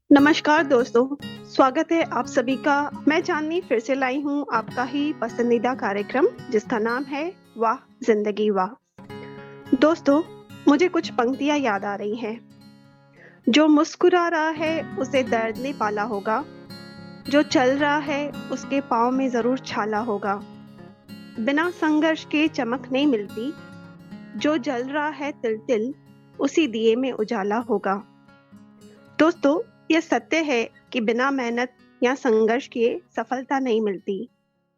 नमस्कार दोस्तों, स्वागत है आप सभी का। मैं चांदनी फिर से लाई हूँ आपका ही पसंदीदा कार्यक्रम जिसका नाम है वाह जिंदगी वाह। दोस्तों, मुझे कुछ पंक्तियाँ याद आ रही हैं। जो मुस्कुरा रहा है उसे दर्द ने पाला होगा, जो चल रहा है उसके पाँव में जरूर छाला होगा। बिना संघर्ष के चमक नहीं मिलती, जो जल रहा है तिल तिल उसी दिए में उजाला होगा। दोस्तों, यह सत्य है कि बिना मेहनत या संघर्ष किए सफलता नहीं मिलती।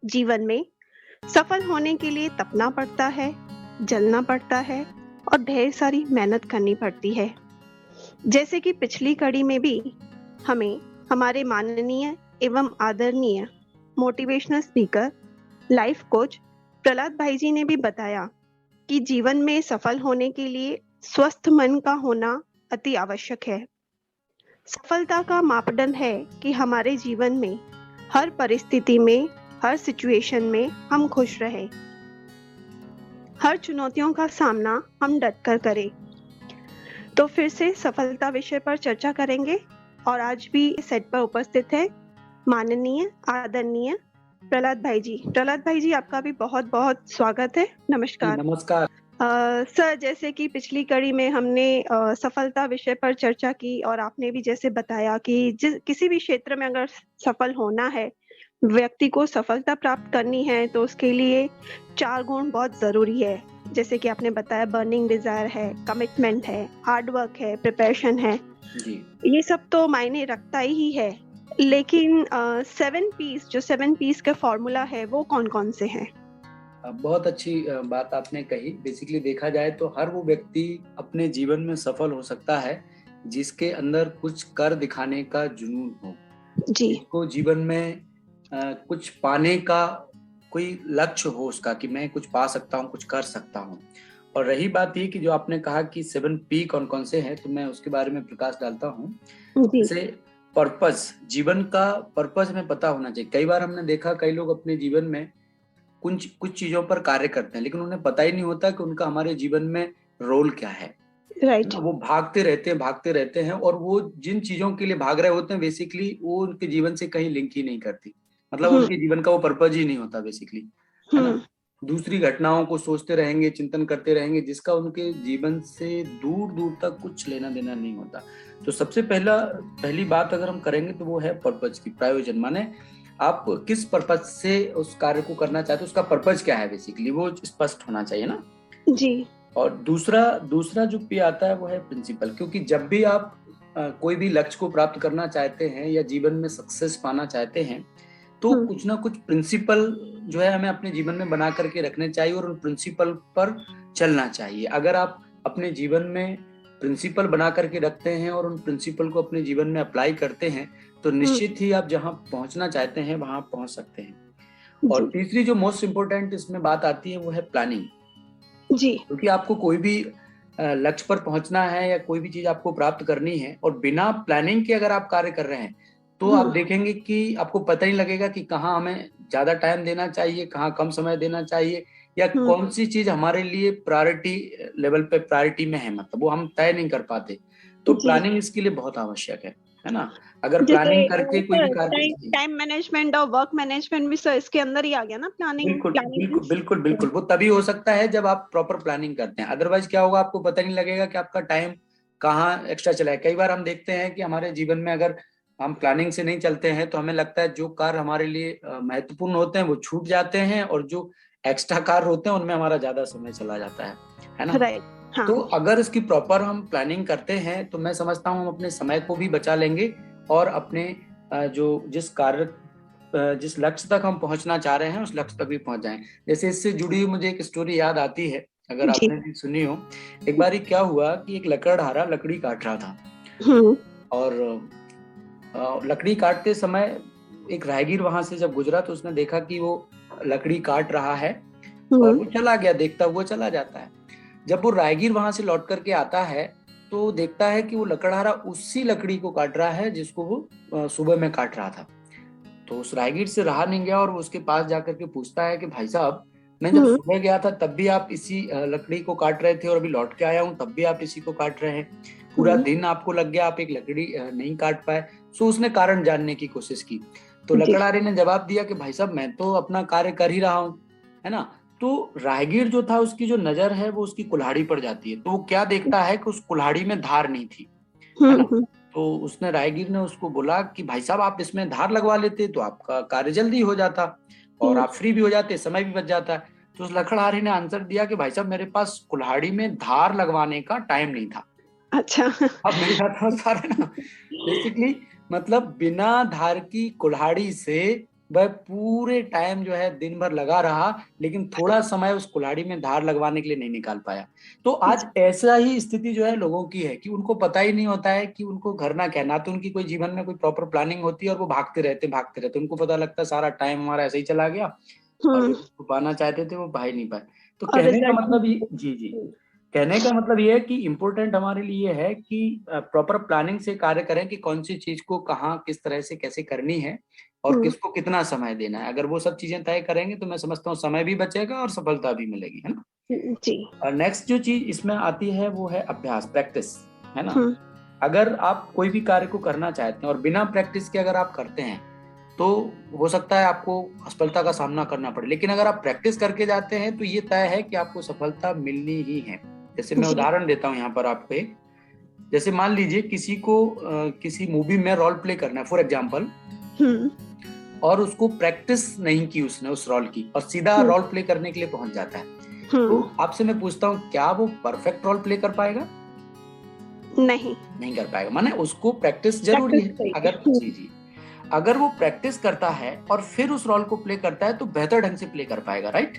जीवन में सफल होने के लिए तपना पड़ता है, जलना पड़ता है और ढेर सारी मेहनत करनी पड़ती है। जैसे कि पिछली कड़ी में भी हमें हमारे माननीय एवं आदरणीय motivational speaker, life coach Prahlad भाई जी ने भी बताया कि जीवन में सफल होने के लिए स्वस्थ मन का होना अति आवश्यक है। सफलता का मापदंड है कि हमारे जीवन में हर परिस्थिति में, हर सिचुएशन में हम खुश रहें, हर चुनौतियों का सामना हम डट कर करें। तो फिर से सफलता विषय पर चर्चा करेंगे और आज भी सेट पर उपस्थित है माननीय आदरणीय प्रहलाद भाई जी। प्रहलाद भाई जी, आपका भी बहुत बहुत स्वागत है। नमस्कार। नमस्कार। सर, जैसे कि पिछली कड़ी में हमने सफलता विषय पर चर्चा की और आपने भी जैसे बताया कि किसी भी क्षेत्र में अगर सफल होना है, व्यक्ति को सफलता प्राप्त करनी है तो उसके लिए 4 गुण बहुत जरूरी है। जैसे कि आपने बताया, बर्निंग डिजायर है, कमिटमेंट है, हार्ड वर्क है, प्रिपरेशन है। जी। ये सब तो मायने रखता ही है, लेकिन 7 पीस का फॉर्मूला है वो कौन कौन से हैं? बहुत अच्छी बात आपने कही। बेसिकली देखा जाए तो हर वो व्यक्ति अपने जीवन में सफल हो सकता है जिसके अंदर कुछ कर दिखाने का जुनून हो, जी। जिसको जीवन में कुछ पाने का कोई लक्ष्य हो उसका, कि मैं कुछ पा सकता हूँ, कुछ कर सकता हूँ। और रही बात ये कि जो आपने कहा कि 7 P कौन कौन से हैं, तो मैं उसके बारे में प्रकाश डालता हूँ। जैसे पर्पस, जीवन का पर्पस हमें पता होना चाहिए। कई बार हमने देखा कई लोग अपने जीवन में कुछ चीजों पर कार्य करते हैं, लेकिन उन्हें पता ही नहीं होता कि उनका हमारे जीवन में रोल क्या है। राइट। वो भागते रहते हैं और वो जिन चीजों के लिए भाग रहे होते हैं बेसिकली वो उनके जीवन से कहीं लिंक ही नहीं करती। मतलब उनके जीवन का वो पर्पज ही नहीं होता बेसिकली, है ना। दूसरी घटनाओं को सोचते रहेंगे, चिंतन करते रहेंगे, जिसका उनके जीवन से दूर दूर तक कुछ लेना देना नहीं होता। तो सबसे पहली बात अगर हम करेंगे तो वो है पर्पज की, प्रयोजन। माने आप किस पर्पज से उस कार्य को करना चाहते हो, उसका पर्पज क्या है, बेसिकली वो स्पष्ट होना चाहिए ना। जी। और दूसरा जो पी आता है वो है प्रिंसिपल। क्योंकि जब भी आप कोई भी लक्ष्य को प्राप्त करना चाहते हैं या जीवन में सक्सेस पाना चाहते हैं, तो कुछ ना कुछ प्रिंसिपल जो है हमें अपने जीवन में बना करके रखने चाहिए और उन प्रिंसिपल पर चलना चाहिए। अगर आप अपने जीवन में प्रिंसिपल बना करके रखते हैं और उन प्रिंसिपल को अपने जीवन में अप्लाई करते हैं, तो निश्चित ही आप जहां पहुंचना चाहते हैं वहां पहुंच सकते हैं। और तीसरी जो मोस्ट इंपोर्टेंट इसमें बात आती है वो है प्लानिंग। जी। क्योंकि आपको कोई भी लक्ष्य पर पहुंचना है या कोई भी चीज आपको प्राप्त करनी है और बिना प्लानिंग के अगर आप कार्य कर रहे हैं, तो आप देखेंगे कि आपको पता ही लगेगा कि कहाँ हमें ज्यादा टाइम देना चाहिए, कहाँ कम समय देना चाहिए, या कौन सी चीज हमारे लिए प्रायोरिटी लेवल पे प्रायोरिटी में है, मतलब वो हम तय नहीं कर पाते। तो प्लानिंग इसके लिए बहुत आवश्यक है ना। अगर प्लानिंग करके कोई भी कार्य, टाइम मैनेजमेंट और वर्क मैनेजमेंट भी सर इसके अंदर ही आ गया ना। बिल्कुल वो तभी हो सकता है जब आप प्रॉपर प्लानिंग करते हैं। अदरवाइज क्या होगा, आपको पता नहीं लगेगा कि आपका टाइम कहाँ एक्स्ट्रा चला है। कई बार हम देखते हैं कि हमारे जीवन में अगर हम प्लानिंग से नहीं चलते हैं तो हमें लगता है जो कार्य हमारे लिए महत्वपूर्ण होते हैं वो छूट जाते हैं, और जो एक्स्ट्रा कार्य होते हैं उनमें हमारा ज्यादा समय चला जाता है ना। हाँ। तो अगर इसकी प्रॉपर हम प्लानिंग करते हैं तो मैं समझता हूँ हम अपने समय को भी बचा लेंगे और अपने जिस लक्ष्य तक हम पहुंचना चाह रहे हैं उस लक्ष्य तक भी पहुंच जाएं। जैसे इससे जुड़ी हुई मुझे एक स्टोरी याद आती है, अगर आपने भी सुनी हो। एक बार क्या हुआ कि एक लकड़हारा लकड़ी काट रहा था, और लकड़ी काटते समय एक राहगीर वहां से जब गुजरा तो उसने देखा कि वो लकड़ी काट रहा है और वो चला गया, देखता हुआ चला जाता है। जब वो राहगीर वहां से लौट करके आता है तो देखता है कि वो लकड़हारा उसी लकड़ी को काट रहा है जिसको वो सुबह में काट रहा था। तो उस राहगीर से रहा नहीं गया और वो उसके पास जाकर के पूछता है कि भाई साहब, मैं जब सुबह गया था तब भी आप इसी लकड़ी को काट रहे थे और अभी लौट के आया हूँ तब भी आप इसी को काट रहे हैं। पूरा दिन आपको लग गया, आप एक लकड़ी नहीं काट पाए। सो उसने कारण जानने की कोशिश की। तो लकड़हारे ने जवाब दिया कि भाई साहब मैं तो अपना कार्य कर ही रहा हूँ, है ना। तो राहगीर जो था उसकी जो नजर है वो उसकी कुल्हाड़ी पर जाती है। तो वो क्या देखता है कि उस कुल्हाड़ी में धार नहीं थी, है ना। तो उसने राहगीर ने उसको बोला कि भाई साहब आप इसमें धार लगवा लेते तो आपका कार्य जल्दी हो जाता और आप फ्री भी हो जाते, समय भी बच जाता है। तो उस लकड़हारे ने आंसर दिया कि भाई साहब मेरे पास कुल्हाड़ी में धार लगवाने का टाइम नहीं था। अच्छा। अब मेरी बात समझ पा रहे ना। बेसिकली मतलब बिना धार की कुल्हाड़ी से वह पूरे टाइम जो है दिन भर लगा रहा, लेकिन थोड़ा समय उस कुल्हाड़ी में धार लगवाने के लिए नहीं निकाल पाया। तो आज ऐसा ही स्थिति जो है लोगों की है कि उनको पता ही नहीं होता है कि उनको करना क्या, ना तो उनकी कोई जीवन में कोई प्रॉपर प्लानिंग होती है और वो भागते रहते उनको पता लगता है सारा टाइम हमारा ऐसे ही चला गया और जो पाना चाहते थे वो पा ही नहीं पाए। तो कहने का मतलब ये, जी जी, कहने का मतलब ये है कि इम्पोर्टेंट हमारे लिए है कि प्रॉपर प्लानिंग से कार्य करें कि कौन सी चीज को कहाँ किस तरह से कैसे करनी है और किसको कितना समय देना है। अगर वो सब चीजें तय करेंगे तो मैं समझता हूँ समय भी बचेगा और सफलता भी मिलेगी, है ना। जी। और नेक्स्ट जो चीज इसमें आती है वो है अभ्यास, प्रैक्टिस, है ना। अगर आप कोई भी कार्य को करना चाहते हैं और बिना प्रैक्टिस के अगर आप करते हैं तो हो सकता है आपको असफलता का सामना करना पड़े, लेकिन अगर आप प्रैक्टिस करके जाते हैं तो ये तय है कि आपको सफलता मिलनी ही है। जैसे मैं उदाहरण देता हूँ यहाँ पर आपको एक, जैसे मान लीजिए किसी को किसी मूवी में रोल प्ले करना है फॉर एग्जाम्पल, और उसको प्रैक्टिस नहीं की उसने उस रोल की और सीधा रोल प्ले करने के लिए पहुंच जाता है। तो आपसे मैं पूछता हूँ क्या वो परफेक्ट रोल प्ले कर पाएगा? नहीं कर पाएगा। माने उसको प्रैक्टिस जरूरी है। अगर जी अगर वो प्रैक्टिस करता है और फिर उस रोल को प्ले करता है तो बेहतर ढंग से प्ले कर पाएगा, राइट।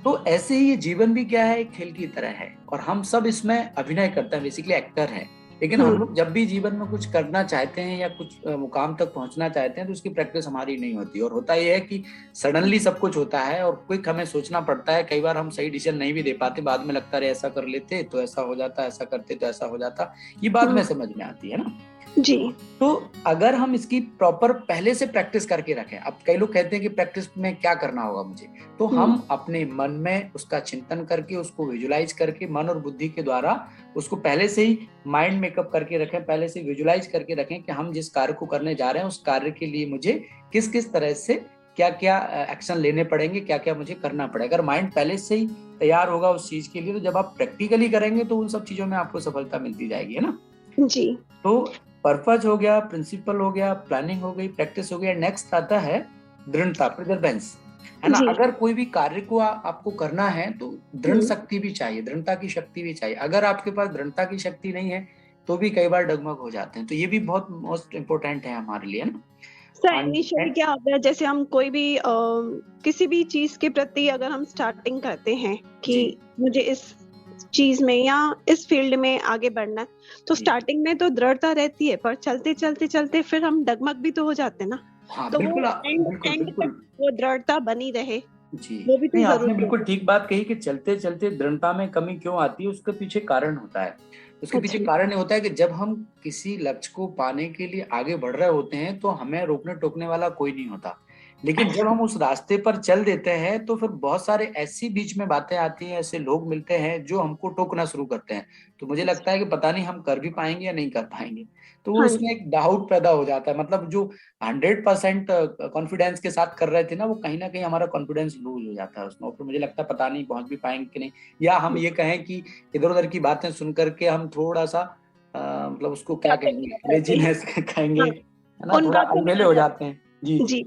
तो ऐसे ही ये जीवन भी क्या है, एक खेल की तरह है और हम सब इसमें अभिनय करते हैं, बेसिकली एक्टर हैं। लेकिन हम लोग जब भी जीवन में कुछ करना चाहते हैं या कुछ मुकाम तक पहुंचना चाहते हैं तो उसकी प्रैक्टिस हमारी नहीं होती और होता यह है कि सडनली सब कुछ होता है और क्विक हमें सोचना पड़ता है। कई बार हम सही डिसीजन नहीं भी दे पाते, बाद में लगता है ऐसा कर लेते तो ऐसा हो जाता, ऐसा करते तो ऐसा हो जाता। ये बाद में समझ में आती है ना जी। तो अगर हम इसकी प्रॉपर पहले से प्रैक्टिस करके रखें, अब कई लोग कहते हैं कि प्रैक्टिस में क्या करना होगा मुझे, तो हम अपने मन में उसका चिंतन करके उसको विजुलाइज करके मन और बुद्धि के द्वारा उसको पहले से ही माइंड मेकअप करके रखें, पहले से विजुलाइज करके रखें कि हम जिस कार्य को करने जा रहे हैं उस कार्य के लिए मुझे किस किस तरह से क्या क्या एक्शन लेने पड़ेंगे, क्या क्या मुझे करना पड़ेगा। अगर माइंड पहले से ही तैयार होगा उस चीज के लिए तो जब आप प्रैक्टिकली करेंगे तो उन सब चीजों में आपको सफलता मिलती जाएगी, है ना। जी। तो पर्पज हो गया, प्रिंसिपल हो गया, प्लानिंग हो गई, प्रैक्टिस हो गया। नेक्स्ट आता है दृढ़ता, परसेवरेंस, है ना। अगर कोई भी कार्य को आपको करना है तो दृढ़ शक्ति भी चाहिए, दृढ़ता की शक्ति भी चाहिए। अगर आपके पास दृढ़ता की शक्ति नहीं है तो भी कई बार डगमग हो जाते हैं। तो ये भी बहुत मोस्ट इम्पोर्टेंट है हमारे लिए ना। सर इनिशियली क्या होता है, जैसे हम कोई भी किसी भी चीज के प्रति अगर हम स्टार्टिंग करते हैं कि मुझे इस चीज में या इस फील्ड में आगे बढ़ना है तो स्टार्टिंग में तो दृढ़ता रहती है पर चलते चलते चलते फिर हम डगमग भी तो हो जाते हैं ना। हाँ, तो बिल्कुल, एंड तक वो दृढ़ता बनी रहे जी। वो भी तो नहीं, आपने बिल्कुल ठीक बात कही कि चलते चलते दृढ़ता में कमी क्यों आती है, उसके पीछे कारण होता है। उसके पीछे कारण ये होता है कि जब हम किसी लक्ष्य को पाने के लिए आगे बढ़ रहे होते हैं तो हमें रोकने टोकने वाला कोई नहीं होता। लेकिन जब हम उस रास्ते पर चल देते हैं तो फिर बहुत सारे ऐसी बीच में बातें आती हैं, ऐसे लोग मिलते हैं जो हमको टोकना शुरू करते हैं। तो मुझे लगता है कि पता नहीं हम कर भी पाएंगे या नहीं कर पाएंगे। तो वो उसमें एक डाउट पैदा हो जाता है। मतलब जो 100% कॉन्फिडेंस के साथ कर रहे थे ना, वो कहीं ना कहीं हमारा कॉन्फिडेंस लूज हो जाता है उसमें। और फिर मुझे लगता है पता नहीं पहुंच भी पाएंगे कि नहीं, या हम ये कहें कि इधर उधर की बातें सुन करके हम थोड़ा सा मतलब उसको क्या कहेंगे, लेजीनेस कहेंगे, है ना, थोड़ा अलबेले हो जाते हैं। जी।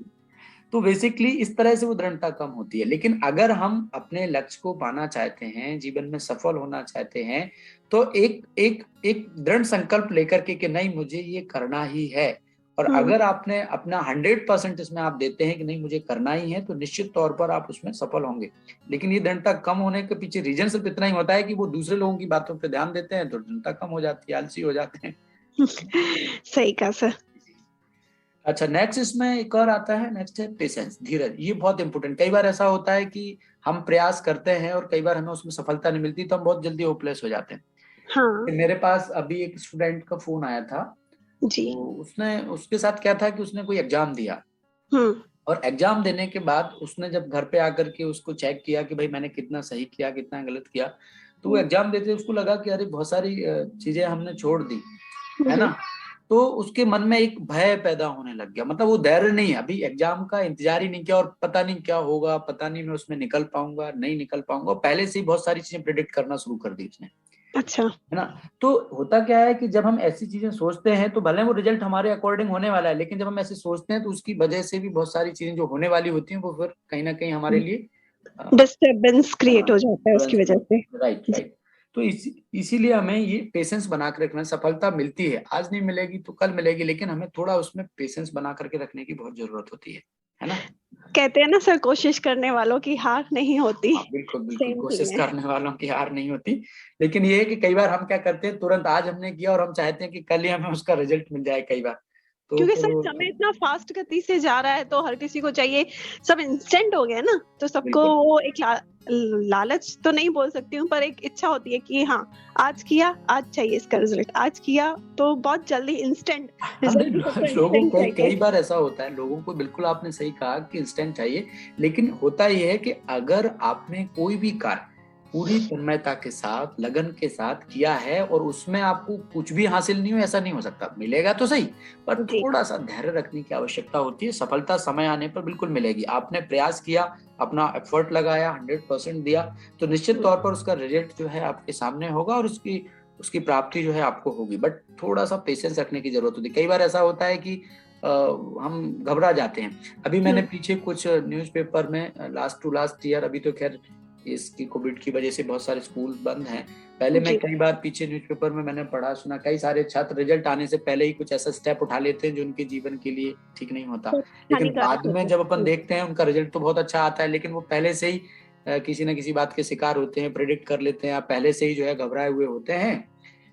तो बेसिकली इस तरह से वो दृढ़ता कम होती है। लेकिन अगर हम अपने लक्ष्य को पाना चाहते हैं, जीवन में सफल होना चाहते हैं, तो एक एक एक दृढ़ संकल्प लेकर के नहीं मुझे ये करना ही है, और अगर आपने अपना 100% इसमें आप देते हैं कि नहीं मुझे करना ही है, तो निश्चित तौर पर आप उसमें सफल होंगे। लेकिन ये दृढ़ता कम होने के पीछे रीजन सिर्फ इतना ही होता है कि वो दूसरे लोगों की बातों पर ध्यान देते हैं तो दृढ़ता कम हो जाती है, आलसी हो जाते हैं। सही कहा सर। अच्छा, नेक्स्ट इसमें एक और आता है, नेक्स्ट है पेशेंस, धीरज। ये बहुत इंपॉर्टेंट। कई बार ऐसा होता है कि हम प्रयास करते हैं और कई बार हमें उसमें सफलता नहीं मिलती तो हम बहुत जल्दी होपलेस हो जाते हैं। हाँ। मेरे पास अभी एक स्टूडेंट का फोन आया था जी। तो उसने, उसके साथ क्या था कि उसने कोई एग्जाम दिया और एग्जाम देने के बाद उसने जब घर पे आकर के उसको चेक किया कि भाई मैंने कितना सही किया कितना गलत किया, तो वो एग्जाम देते उसको लगा कि अरे बहुत सारी चीजें हमने छोड़ दी, है ना, तो उसके मन में एक भय पैदा होने लग गया, मतलब वो धैर्य नहीं है, अभी एग्जाम का इंतजार ही नहीं किया और पता नहीं क्या होगा, पता नहीं मैं उसमें निकल पाऊंगा नहीं निकल पाऊंगा, पहले से ही बहुत सारी चीजें प्रेडिक्ट करना शुरू कर दी उसने। अच्छा, है ना। तो होता क्या है कि जब हम ऐसी चीजें सोचते हैं तो भले वो रिजल्ट हमारे अकॉर्डिंग होने वाला है, लेकिन जब हम ऐसे सोचते हैं तो उसकी वजह से भी बहुत सारी चीजें जो होने वाली होती हैं वो फिर कहीं ना कहीं हमारे लिए डिस्टर्बेंस क्रिएट हो जाता है उसकी वजह से। Right right. तो इसीलिए हमें ये पेशेंस बना कर रखना, सफलता मिलती है, आज नहीं मिलेगी तो कल मिलेगी, लेकिन हमें थोड़ा उसमें पेशेंस बना करके रखने की बहुत जरूरत होती है ना। कहते हैं ना सर, कोशिश करने वालों की हार नहीं होती। बिल्कुल बिल्कुल, कोशिश करने वालों की हार नहीं होती, लेकिन ये है कि कई बार हम क्या करते हैं, तुरंत आज हमने किया और हम चाहते हैं कि कल ही हमें उसका रिजल्ट मिल जाए कई बार, तो क्योंकि सर समय इतना फास्ट गति से जा रहा है तो हर किसी को चाहिए, सब इंस्टेंट हो गया ना, तो सबको वो एक लालच तो नहीं बोल सकती हूँ, पर एक इच्छा होती है कि हाँ आज किया, आज चाहिए इसका रिजल्ट, आज किया तो बहुत जल्दी इंस्टेंट रिजल्ट। लोगों को कई बार ऐसा होता है, लोगों को बिल्कुल आपने सही कहा कि इंस्टेंट चाहिए, लेकिन होता यह है कि अगर आपने कोई भी कार्य पूरी तन्मयता के साथ लगन के साथ किया है और उसमें आपको कुछ भी हासिल नहीं हो, ऐसा नहीं हो सकता, मिलेगा तो सही, पर थोड़ा सा धैर्य रखने की आवश्यकता होती है, सफलता समय आने पर बिल्कुल मिलेगी। आपने प्रयास किया, अपना एफर्ट लगाया, 100% दिया, तो निश्चित तौर पर उसका रिजल्ट जो है आपके सामने होगा और उसकी प्राप्ति जो है आपको होगी, बट थोड़ा सा पेशेंस रखने की जरूरत होती है। कई बार ऐसा होता है कि हम घबरा जाते हैं। अभी मैंने पीछे कुछ न्यूज़पेपर में लास्ट टू लास्ट ईयर, अभी तो खैर इसकी कोविड की वजह से बहुत सारे स्कूल बंद हैं, पहले मैं कई बार पीछे न्यूज़पेपर में मैंने पढ़ा सुना, कई सारे छात्र रिजल्ट आने से पहले ही कुछ ऐसा स्टेप उठा लेते हैं जो उनके जीवन के लिए ठीक नहीं होता, लेकिन बाद में जब अपन देखते हैं उनका रिजल्ट तो बहुत अच्छा आता है, लेकिन वो पहले से ही किसी न किसी बात के शिकार होते हैं, प्रेडिक्ट कर लेते हैं, पहले से ही जो है घबराए हुए होते हैं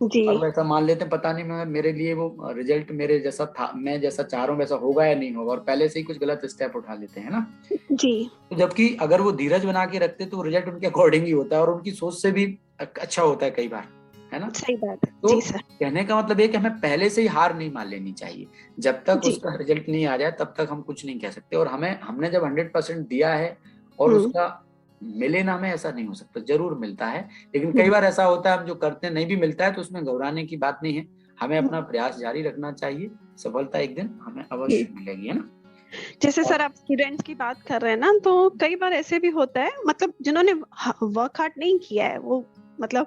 और वैसा मान लेते हैं पता नहीं मैं मेरे लिए वो रिजल्ट मेरे जैसा था, मैं जैसा चाह रहा हूँ वैसा होगा या नहीं होगा, और पहले से ही कुछ गलत स्टेप उठा लेते हैं ना जी। तो जबकि अगर वो धीरज बना के रखते तो रिजल्ट उनके अकॉर्डिंग ही होता है और उनकी सोच से भी अच्छा होता है कई बार, है ना। सही बात है। तो जी सर, कहने का मतलब ये कि हमें पहले से ही हार नहीं मान लेनी चाहिए, जब तक उसका रिजल्ट नहीं आ जाए तब तक हम कुछ नहीं कह सकते, और हमने जब 100% दिया है और उसका मिले ना, हमें ऐसा नहीं हो सकता, जरूर मिलता है, लेकिन कई बार ऐसा होता है हम जो करते हैं नहीं भी मिलता है तो उसमें घबराने की बात नहीं है, हमें अपना प्रयास जारी रखना चाहिए, सफलता एक दिन हमें अवश्य मिलेगी, है ना। जैसे सर आप स्टूडेंट्स की बात कर रहे हैं ना, तो कई बार ऐसे भी होता है, मतलब जिन्होंने वर्क हार्ड नहीं किया है वो मतलब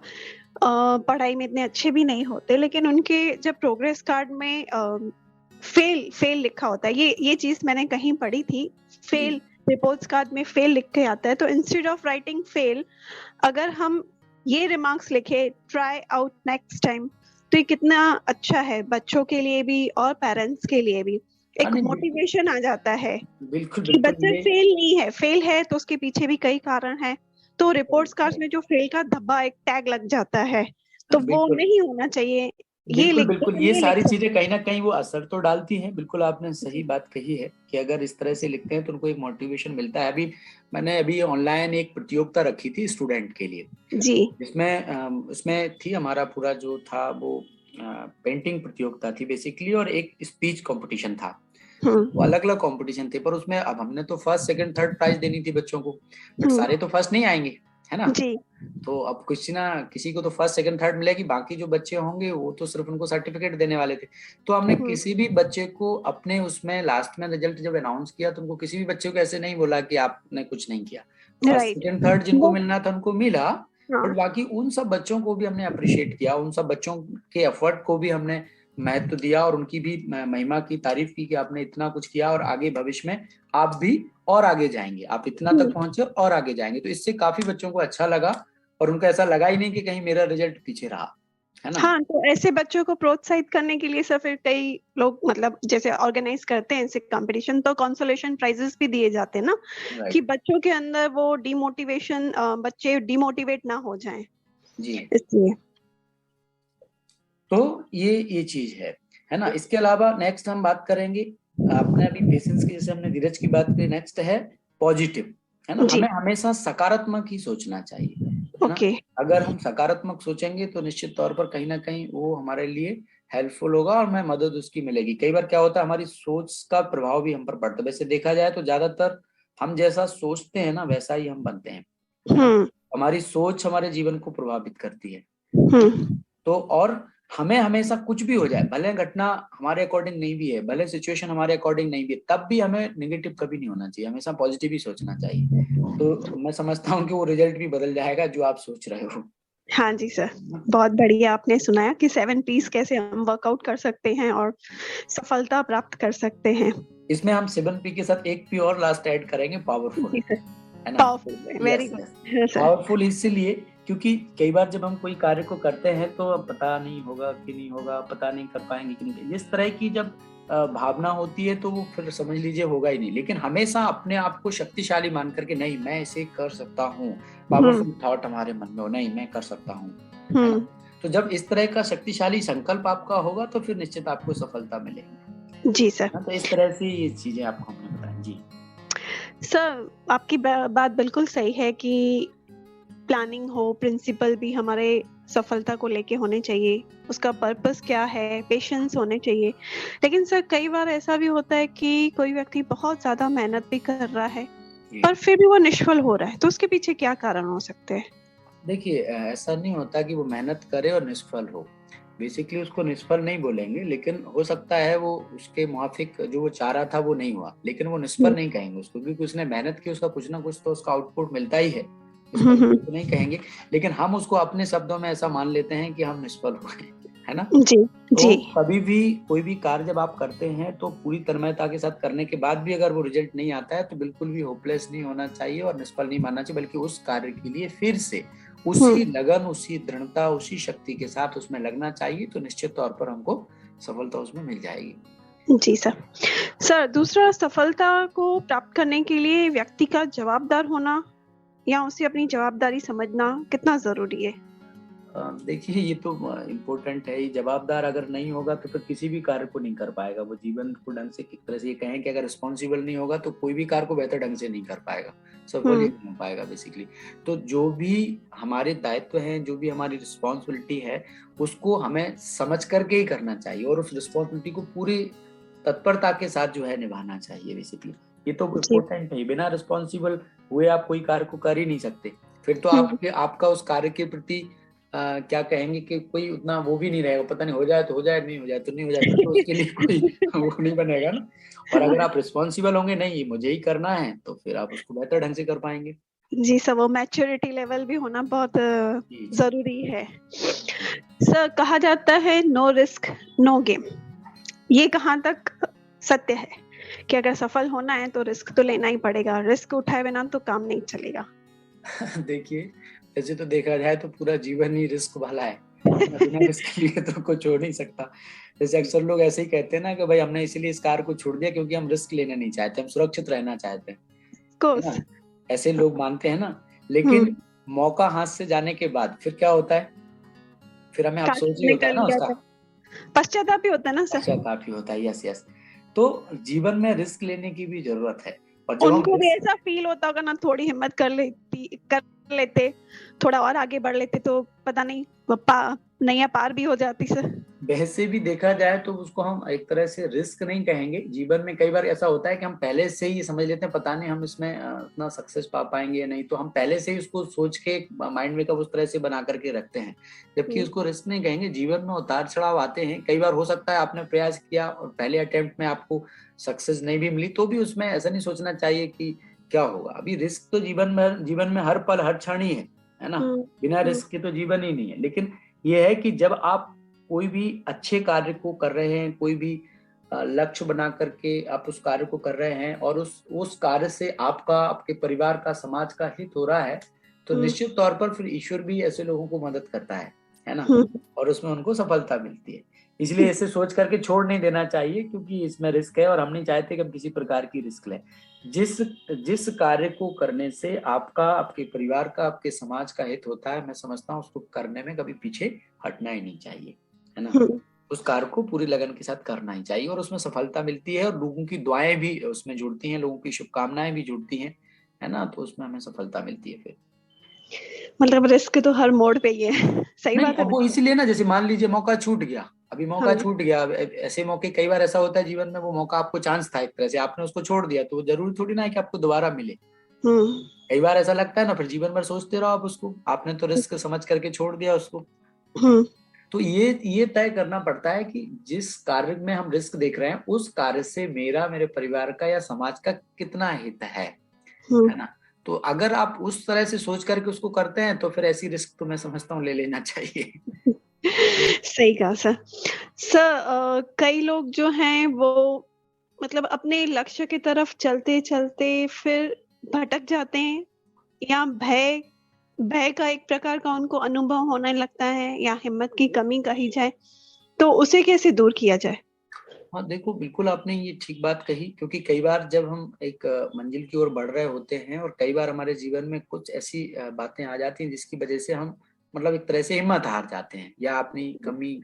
पढ़ाई में इतने अच्छे भी नहीं होते, लेकिन उनके जब प्रोग्रेस कार्ड में फेल लिखा होता है, ये चीज मैंने कहीं पढ़ी थी, फेल रिपोर्ट्स कार्ड में फेल लिख के आता है, तो इंस्टेड ऑफ राइटिंग फेल अगर हम ये रिमार्क्स लिखे ट्राई आउट नेक्स्ट टाइम, तो ये कितना अच्छा है बच्चों के लिए भी और पेरेंट्स के लिए भी, एक मोटिवेशन आ जाता है बिल्कुल, कि बच्चा फेल नहीं है, फेल है तो उसके पीछे भी कई कारण है, तो रिपोर्ट्स कार्ड में जो फेल का धब्बा एक टैग लग जाता है, तो वो नहीं होना चाहिए। बिल्कुल ये सारी चीजें कहीं ना कहीं वो असर तो डालती हैं, बिल्कुल आपने सही बात कही है कि अगर इस तरह से लिखते हैं तो उनको एक मोटिवेशन मिलता है। मैंने ऑनलाइन एक प्रतियोगिता रखी थी स्टूडेंट के लिए जी, जिसमें उसमें थी हमारा पूरा जो था वो पेंटिंग प्रतियोगिता थी बेसिकली, और एक स्पीच कंपटीशन था, वो अलग अलग कंपटीशन थे, पर उसमें अब हमने तो फर्स्ट सेकंड थर्ड प्राइज देनी थी बच्चों को, बट सारे तो फर्स्ट नहीं आएंगे, है ना जी। तो अब किसी को तो फर्स्ट सेकंड थर्ड मिलेगी, बाकी जो बच्चे होंगे वो तो सिर्फ उनको सर्टिफिकेट देने वाले थे, तो हमने किसी भी बच्चे को अपने उसमें लास्ट में रिजल्ट जब अनाउंस किया तो उनको किसी भी बच्चे को ऐसे नहीं बोला कि आपने कुछ नहीं किया, फर्स्ट सेकंड थर्ड जिनको मिलना था उनको मिला, बट बाकी उन सब बच्चों को भी हमने अप्रिशिएट किया, उन सब बच्चों के एफर्ट को भी हमने महत्व दिया और उनकी भी महिमा की तारीफ की कि आपने इतना कुछ किया और आगे भविष्य में आप भी और आगे जाएंगे, आप इतना तक पहुंचे और आगे जाएंगे, तो इससे काफी बच्चों को अच्छा लगा और उनको ऐसा लगा ही नहीं कि कहीं मेरा रिजल्ट पीछे रहा, है ना। हाँ, तो ऐसे बच्चों को प्रोत्साहित करने के लिए सर फिर कई लोग मतलब जैसे ऑर्गेनाइज करते हैं ऐसे कंपटीशन, तो कंसोलेशन प्राइजेस भी दिए जाते हैं ना, कि बच्चों के अंदर वो डिमोटिवेशन, बच्चे डिमोटिवेट ना हो जाएं जी, इसलिए तो ये चीज है ना। इसके अलावा नेक्स्ट हम बात करेंगे, आपने अभी पेशेंस की, जैसे हमने धीरज की बात की, नेक्स्ट है पॉजिटिव, है ना। हमें हमेशा सकारात्मक ही सोचना चाहिए, है ना। अगर हम सकारात्मक सोचेंगे तो निश्चित तौर पर कहीं ना कहीं वो हमारे लिए हेल्पफुल होगा और हमें मदद उसकी मिलेगी। कई बार क्या होता है हमारी सोच का प्रभाव भी हम पर पड़ता है, वैसे देखा जाए तो ज्यादातर हम जैसा सोचते हैं ना वैसा ही हम बनते हैं, हमारी सोच हमारे जीवन को प्रभावित करती है। तो और हमें हमेशा कुछ भी हो जाए, भले घटना हमारे अकॉर्डिंग नहीं भी है, भले सिचुएशन हमारे अकॉर्डिंग नहीं भी है, तब भी हमें नेगेटिव कभी नहीं होना चाहिए, हमेशा पॉजिटिव ही सोचना चाहिए। तो मैं समझता हूँ कि वो रिजल्ट भी बदल जाएगा जो आप सोच रहे हो। हाँ जी सर, बहुत बढ़िया आपने सुनाया कि 7 P's कैसे हम वर्कआउट कर सकते हैं और सफलता प्राप्त कर सकते हैं। इसमें हम 7P के साथ एक P और लास्ट ऐड करेंगे, पावरफुल, है ना? Powerful, very good. पावरफुल इसलिए क्योंकि कई बार जब हम कोई कार्य को करते हैं तो पता नहीं होगा कि नहीं होगा, पता नहीं कर पाएंगे कि नहीं, जिस तरह की जब भावना होती है तो वो फिर समझ लीजिए होगा ही नहीं। लेकिन हमेशा अपने आप को शक्तिशाली मान करके, नहीं मैं इसे कर सकता हूँ, पावरफुल थॉट हमारे मन में हो, नहीं मैं कर सकता हूँ। तो जब इस तरह का शक्तिशाली संकल्प आपका होगा तो फिर निश्चित आपको सफलता मिलेगी। जी सर। तो इस तरह से ये चीजें आपको हमने बताई। जी सर, आपकी बात बिल्कुल सही है कि प्लानिंग हो, प्रिंसिपल भी हमारे सफलता को लेके होने चाहिए, उसका पर्पस क्या है, पेशेंस होने चाहिए। लेकिन सर कई बार ऐसा भी होता है कि कोई व्यक्ति बहुत ज्यादा मेहनत भी कर रहा है पर फिर भी वो निष्फल हो रहा है, तो उसके पीछे क्या कारण हो सकते हैं? देखिए, ऐसा नहीं होता कि वो मेहनत करे और निष्फल हो। बेसिकली उसको निष्फल नहीं बोलेंगे, लेकिन हो सकता है वो उसके मुआफिक जो वो चाह रहा था वो नहीं हुआ, लेकिन वो निष्फल नहीं कहेंगे उसको, क्योंकि उसने मेहनत की, उसका कुछ ना कुछ तो उसका आउटपुट मिलता ही है, तो नहीं कहेंगे। लेकिन हम उसको अपने शब्दों में ऐसा मान लेते हैं कि हम निष्फल हुए, है ना? जी, तो कभी भी कोई भी कार्य जब आप करते हैं तो पूरी तन्मयता के साथ करने के बाद भी अगर वो रिजल्ट नहीं आता है तो बिल्कुल भी होपलेस नहीं होना चाहिए और निष्फल नहीं मानना चाहिए, बल्कि उस कार्य के लिए फिर से उसी लगन, उसी दृढ़ता, उसी शक्ति के साथ उसमें लगना चाहिए। तो निश्चित तौर पर हमको सफलता उसमें मिल जाएगी। जी सर। सर, दूसरा, सफलता को प्राप्त करने के लिए व्यक्ति का जवाबदार होना या उसे अपनी जवाबदारी समझना कितना जरूरी है? देखिए, ये तो इम्पोर्टेंट है। जवाबदार अगर नहीं होगा तो फिर किसी भी कार्य को नहीं कर पाएगा, वो जीवन को ढंग से, एक तरह से ये कहें कि अगर रिस्पॉन्सिबल नहीं होगा तो कोई भी कार्य को बेहतर ढंग से नहीं कर पाएगा, सफल ही नहीं हो पाएगा बेसिकली। तो जो भी हमारे दायित्व हैं, जो भी हमारी रिस्पॉन्सिबिलिटी है, उसको हमें समझ करके ही करना चाहिए और उस रिस्पॉन्सिबिलिटी को पूरी तत्परता के साथ जो है निभाना चाहिए बेसिकली। ये तो इम्पोर्टेंट है, बिना रिस्पॉन्सिबल हुए आप कोई कार्य को कर ही नहीं सकते। फिर तो आपका उस कार्य के प्रति क्या कहेंगे कि कोई उतना वो भी नहीं रहेगा, पता नहीं हो जाए तो हो जाए, नहीं हो जाए तो नहीं हो जाए, तो उसके लिए कोई वो नहीं बनेगा ना। और अगर आप रिस्पॉन्सिबल होंगे, नहीं मुझे ही करना है, तो फिर आप उसको बेहतर ढंग से कर पाएंगे। जी सर, वो मैच्योरिटी लेवल भी होना बहुत जरूरी है। सर, कहा जाता है नो रिस्क नो गेम, ये कहाँ तक सत्य है कि अगर सफल होना है तो रिस्क तो लेना ही पड़ेगा, रिस्क उठाए बिना तो काम नहीं चलेगा? देखिए, वैसे तो देखा जाए तो पूरा जीवन ही रिस्क वाला है, बिना रिस्क लिए तो कुछ हो नहीं सकता। जैसे अक्सर लोग ऐसे ही कहते हैं ना कि भाई हमने इसीलिए इस कार को छोड़ दिया क्योंकि हम रिस्क लेना नहीं चाहते, हम सुरक्षित रहना चाहते हैं, ऐसे लोग मानते हैं ना। लेकिन मौका हाथ से जाने के बाद फिर क्या होता है, फिर हमें अफसोस ही होता है ना, उसका पश्चाताप ही होता है ना सर? पश्चाताप ही होता है, यस। तो जीवन में रिस्क लेने की भी जरूरत है। और जब उनको भी ऐसा फील होता होगा ना, थोड़ी हिम्मत कर लेते, थोड़ा और आगे बढ़ लेते तो पता नहीं नैया पार भी हो जाती सर। वैसे भी देखा जाए तो उसको हम एक तरह से रिस्क नहीं कहेंगे। जीवन में कई बार ऐसा होता है कि हम पहले से ही समझ लेते हैं पता नहीं हम इसमें उतना सक्सेस पा पाएंगे या नहीं, तो हम पहले से ही उसको सोच के माइंड में उस तरह से बना करके रखते हैं, जबकि उसको रिस्क नहीं कहेंगे। जीवन में उतार चढ़ाव आते हैं, कई बार हो सकता है आपने प्रयास किया और पहले अटेम्प्ट में आपको सक्सेस नहीं भी मिली, तो भी उसमें ऐसा नहीं सोचना चाहिए कि क्या होगा। अभी रिस्क तो जीवन में हर पल हर क्षण ही है ना, बिना रिस्क के तो जीवन ही नहीं है। लेकिन ये है कि जब आप कोई भी अच्छे कार्य को कर रहे हैं, कोई भी लक्ष्य बना करके आप उस कार्य को कर रहे हैं और उस कार्य से आपका, आपके परिवार का, समाज का हित हो रहा है, तो निश्चित तौर पर फिर ईश्वर भी ऐसे लोगों को मदद करता है ना, और उसमें उनको सफलता मिलती है। इसलिए ऐसे सोच करके छोड़ नहीं देना चाहिए, क्योंकि इसमें रिस्क है और हम नहीं चाहते कि हम किसी प्रकार की रिस्क लें। जिस कार्य को करने से आपका, आपके परिवार का, आपके समाज का हित होता है, मैं समझता हूँ उसको करने में कभी पीछे हटना ही नहीं चाहिए, है ना। उस कार्य को पूरी लगन के साथ करना ही चाहिए और उसमें सफलता मिलती है और लोगों की दुआएं भी उसमें जुड़ती हैं, लोगों की शुभकामनाएं भी जुड़ती हैं, है ना, तो उसमें हमें सफलता मिलती है फिर। मतलब रिस्क तो हर मोड़ पे ही है। सही बात है। वो इसलिए ना, जैसे मान लीजिए मौका छूट गया, अभी मौका छूट गया, ऐसे मौके कई बार ऐसा होता है जीवन में, वो मौका आपको चांस था एक तरह से, आपने उसको छोड़ दिया, तो जरूरी थोड़ी ना है कि आपको दोबारा मिले, कई बार ऐसा लगता है ना, फिर जीवन भर सोचते रहो आप उसको, आपने तो रिस्क समझ करके छोड़ दिया उसको। तो ये तय करना पड़ता है कि जिस कार्य में हम रिस्क देख रहे हैं उस कार्य से मेरा, मेरे परिवार का या समाज का कितना हित है ना। तो अगर आप उस तरह से सोच करके उसको करते हैं तो फिर ऐसी रिस्क तो मैं समझता हूँ ले लेना चाहिए। सही कहा सर। कई लोग जो हैं वो मतलब अपने लक्ष्य की तरफ चलते चलते फिर भटक जाते हैं, या भय भय का एक प्रकार का उनको अनुभव होने लगता है, या हिम्मत की कमी कही जाए, तो उसे कैसे दूर किया जाए? हाँ देखो, बिल्कुल आपने ये ठीक बात कही, क्योंकि कई बार जब हम एक मंजिल की ओर बढ़ रहे होते हैं और कई बार हमारे जीवन में कुछ ऐसी बातें आ जाती हैं जिसकी वजह से हम मतलब एक तरह से हिम्मत हार जाते हैं या अपनी कमी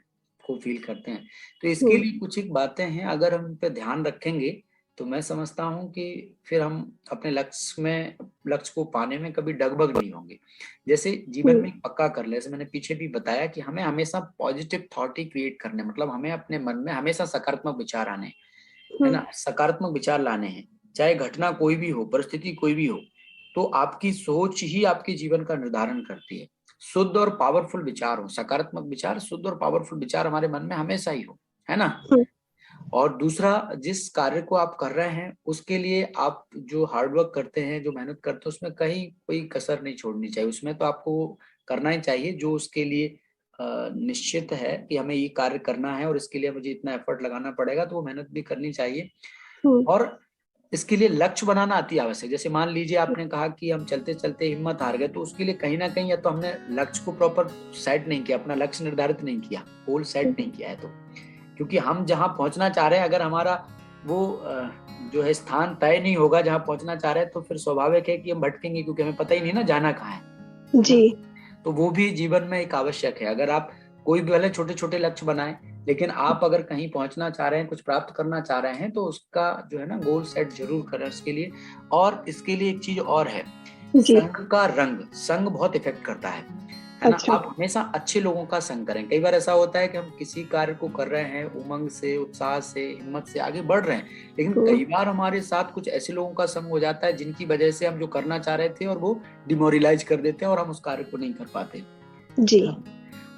को फील करते हैं। तो इसके लिए कुछ एक बातें हैं, अगर हम उन पे ध्यान रखेंगे तो मैं समझता हूँ कि फिर हम अपने लक्ष्य को पाने में कभी डगमग नहीं होंगे। जैसे जीवन में पक्का कर ले, जैसे मैंने पीछे भी बताया कि हमें हमेशा पॉजिटिव थॉट ही क्रिएट करने, मतलब हमें अपने मन में हमेशा सकारात्मक विचार आने, है ना, सकारात्मक विचार लाने हैं। चाहे घटना कोई भी हो, परिस्थिति कोई भी हो, तो आपकी सोच ही आपके जीवन का निर्धारण करती है। शुद्ध और पावरफुल विचार हो, सकारात्मक विचार, शुद्ध और पावरफुल विचार हमारे मन में हमेशा ही हो, है ना। और दूसरा, जिस कार्य को आप कर रहे हैं उसके लिए आप जो हार्डवर्क करते हैं, जो मेहनत करते हैं, उसमें कहीं कोई कसर नहीं छोड़नी चाहिए। उसमें तो आपको करना ही चाहिए जो उसके लिए निश्चित है कि हमें ये कार्य करना है और इसके लिए मुझे इतना एफर्ट लगाना पड़ेगा, तो वो मेहनत भी करनी चाहिए। और इसके लिए लक्ष्य बनाना अति आवश्यक। जैसे मान लीजिए आपने कहा कि हम चलते चलते हिम्मत हार गए, तो उसके लिए कहीं ना कहीं या तो हमने लक्ष्य को प्रॉपर सेट नहीं किया, अपना लक्ष्य निर्धारित नहीं किया, गोल सेट नहीं किया है। तो क्योंकि हम जहाँ पहुंचना चाह रहे हैं, अगर हमारा वो जो है स्थान तय नहीं होगा जहाँ पहुंचना चाह रहे हैं, तो फिर स्वाभाविक है कि हम भटकेंगे, क्योंकि हमें पता ही नहीं ना जाना कहाँ है जी। तो वो भी जीवन में एक आवश्यक है। अगर आप कोई भी भले छोटे छोटे लक्ष्य बनाएं, लेकिन आप अगर कहीं पहुंचना चाह रहे हैं, कुछ प्राप्त करना चाह रहे हैं, तो उसका जो है ना गोल सेट जरूर करें उसके लिए। और इसके लिए एक चीज और है, संघ का रंग, संघ बहुत इफेक्ट करता है ना। आप हमेशा अच्छे लोगों का संग करें। कई बार ऐसा होता है कि हम किसी कार्य को कर रहे हैं, उमंग से, उत्साह से, हिम्मत से आगे बढ़ रहे हैं, लेकिन कई बार हमारे साथ कुछ ऐसे लोगों का संग हो जाता है जिनकी वजह से हम जो करना चाह रहे थे और वो डिमोरलाइज कर देते हैं और हम उस कार्य को नहीं कर पाते जी।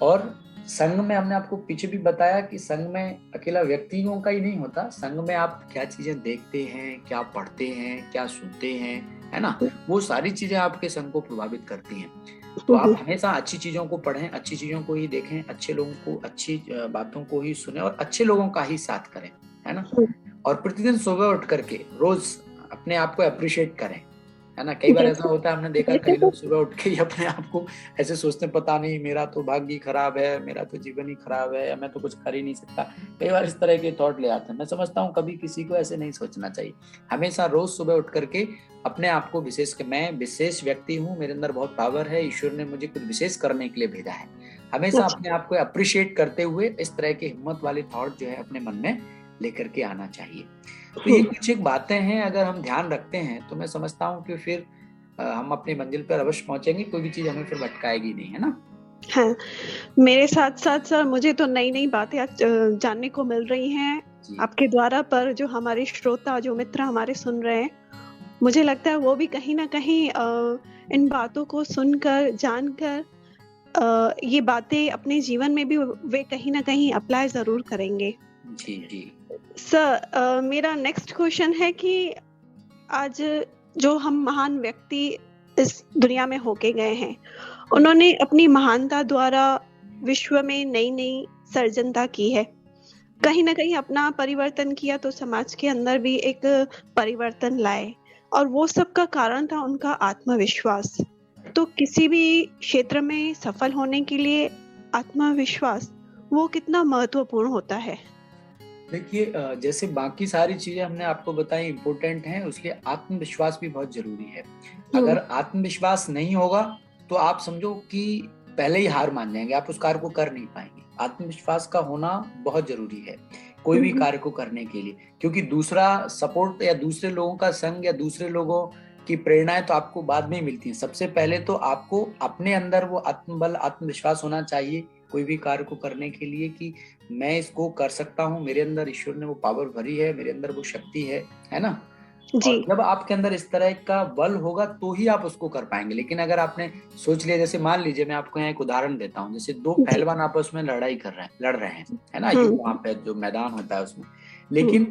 और संघ में हमने आपको पीछे भी बताया कि संघ में अकेला व्यक्तियों का ही नहीं होता, संघ में आप क्या चीजें देखते हैं, क्या पढ़ते हैं, क्या सुनते हैं, है ना, वो सारी चीजें आपके संघ को प्रभावित करती हैं। तो आप हमेशा अच्छी चीजों को पढ़ें, अच्छी चीजों को ही देखें, अच्छे लोगों को, अच्छी बातों को ही सुने और अच्छे लोगों का ही साथ करें, है ना। और प्रतिदिन सुबह उठ करके रोज अपने आप को अप्रिशिएट करें, है ना। कई बार ऐसा होता है, हमने देखा कई लोग सुबह उठ के ही अपने आप को ऐसे सोचते हैं, पता नहीं मेरा तो भाग्य खराब है, मेरा तो जीवन ही खराब है, या मैं तो कुछ कर ही नहीं सकता। कई बार इस तरह के थॉट ले आते हैं। मैं समझता हूँ कभी किसी को ऐसे नहीं सोचना चाहिए। हमेशा रोज सुबह उठ करके अपने आप को विशेष के, मैं विशेष व्यक्ति हूँ, मेरे अंदर बहुत पावर है, ईश्वर ने मुझे कुछ विशेष करने के लिए भेजा है। हमेशा अपने आप को अप्रिशिएट करते हुए इस तरह के हिम्मत वाले थॉट जो है अपने मन में लेकर के आना चाहिए। तो ये कुछ एक बातें हैं, अगर हम ध्यान रखते हैं तो मैं समझता हूँ कि फिर हम अपनी मंजिल पर अवश्य पहुंचेंगे, कोई भी चीज हमें फिर भटकाएगी नहीं, है ना। हाँ, मेरे साथ साथ सर मुझे तो नई नई बातें आज जानने को मिल रही हैं आपके द्वारा, पर जो हमारे श्रोता, जो मित्र हमारे सुन रहे हैं, मुझे लगता है वो भी कहीं ना कहीं इन बातों को सुनकर, जानकर ये बातें अपने जीवन में भी वे कहीं ना कहीं अप्लाई जरूर करेंगे। जी जी सर, मेरा नेक्स्ट क्वेश्चन है कि आज जो हम महान व्यक्ति इस दुनिया में होके गए हैं, उन्होंने अपनी महानता द्वारा विश्व में नई नई सर्जनता की है, कहीं ना कहीं अपना परिवर्तन किया, तो समाज के अंदर भी एक परिवर्तन लाए, और वो सब का कारण था उनका आत्मविश्वास। तो किसी भी क्षेत्र में सफल होने के लिए आत्मविश्वास वो कितना महत्वपूर्ण होता है? देखिए, जैसे बाकी सारी चीजें हमने आपको बताई इम्पोर्टेंट हैं, उसलिए आत्मविश्वास भी बहुत जरूरी है। अगर आत्मविश्वास नहीं होगा तो आप समझो कि पहले ही हार मान जाएंगे, आप उस कार्य को कर नहीं पाएंगे। आत्मविश्वास का होना बहुत जरूरी है कोई भी कार्य को करने के लिए, क्योंकि दूसरा सपोर्ट या दूसरे लोगों का संग या दूसरे लोगों की प्रेरणाएं तो आपको बाद में ही मिलती हैं। सबसे पहले तो आपको अपने अंदर वो आत्मबल, आत्मविश्वास होना चाहिए कोई भी कार्य को करने के लिए कि मैं इसको कर सकता हूँ, मेरे अंदर ईश्वर ने वो पावर भरी है, मेरे अंदर वो शक्ति है ना। जी। और जब आपके अंदर इस तरह का बल होगा तो ही आप उसको कर पाएंगे। लेकिन अगर आपने सोच लिया, जैसे मान लीजिए मैं आपको यहाँ एक उदाहरण देता हूँ, जैसे दो जी। पहलवान आपस में लड़ रहे हैं, है ना, युद्ध वहां हम्म। पे जो मैदान होता है उसमें। हम्म। लेकिन